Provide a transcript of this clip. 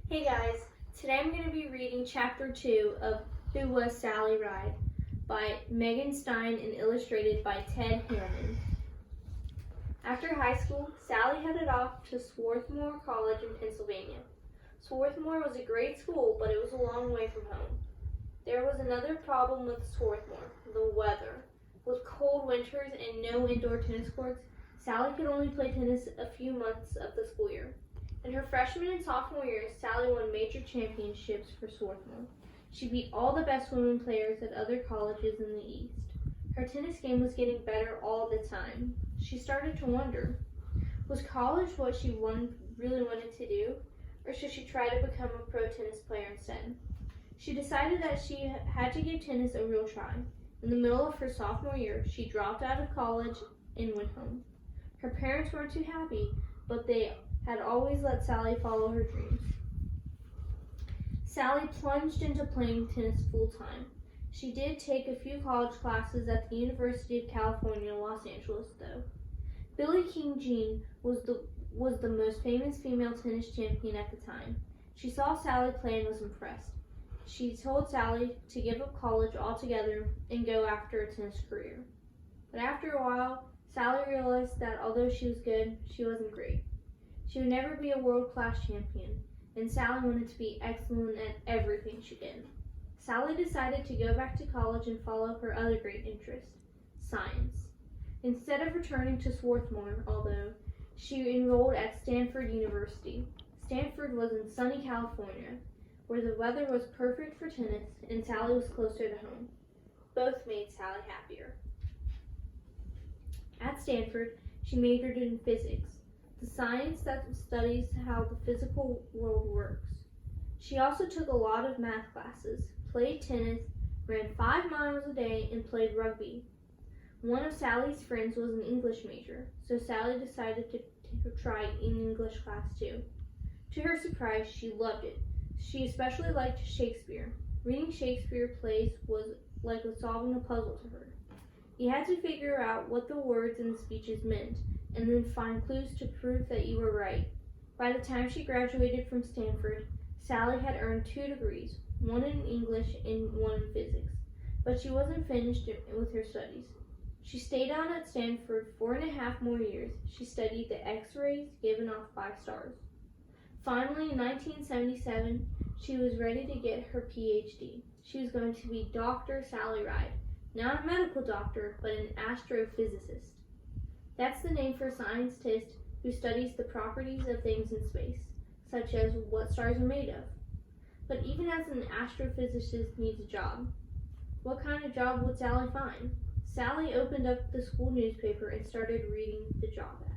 Hey guys, today I'm going to be reading Chapter 2 of Who Was Sally Ride by Megan Stein and illustrated by Ted Hillman. After high school, Sally headed off to Swarthmore College in Pennsylvania. Swarthmore was a great school, but it was a long way from home. There was another problem with Swarthmore, the weather. With cold winters and no indoor tennis courts, Sally could only play tennis a few months of the school year. In her freshman and sophomore years, Sally won major championships for Swarthmore. She beat all the best women players at other colleges in the East. Her tennis game was getting better all the time. She started to wonder, was college what she really wanted to do, or should she try to become a pro tennis player instead? She decided that she had to give tennis a real try. In the middle of her sophomore year, she dropped out of college and went home. Her parents weren't too happy, but they had always let Sally follow her dreams. Sally plunged into playing tennis full time. She did take a few college classes at the University of California, Los Angeles, though. Billie King Jean was the most famous female tennis champion at the time. She saw Sally play and was impressed. She told Sally to give up college altogether and go after a tennis career. But after a while, Sally realized that although she was good, she wasn't great. She would never be a world-class champion, and Sally wanted to be excellent at everything she did. Sally decided to go back to college and follow her other great interest, science. Instead of returning to Swarthmore, although, she enrolled at Stanford University. Stanford was in sunny California, where the weather was perfect for tennis and Sally was closer to home. Both made Sally happier. At Stanford, she majored in physics, the science that studies how the physical world works. She also took a lot of math classes, played tennis, ran 5 miles a day, and played rugby. One of Sally's friends was an English major, so Sally decided to try an English class too. To her surprise, she loved it. She especially liked Shakespeare. Reading Shakespeare plays was like solving a puzzle to her. You had to figure out what the words in the speeches meant, and then find clues to prove that you were right. By the time she graduated from Stanford, Sally had earned 2 degrees, one in English and one in physics, but she wasn't finished with her studies. She stayed on at Stanford 4.5 more years. She studied the X-rays given off by stars. Finally, in 1977, she was ready to get her PhD. She was going to be Dr. Sally Ride, not a medical doctor, but an astrophysicist. That's the name for a scientist who studies the properties of things in space, such as what stars are made of. But even as an astrophysicist needs a job, what kind of job would Sally find? Sally opened up the school newspaper and started reading the job ad.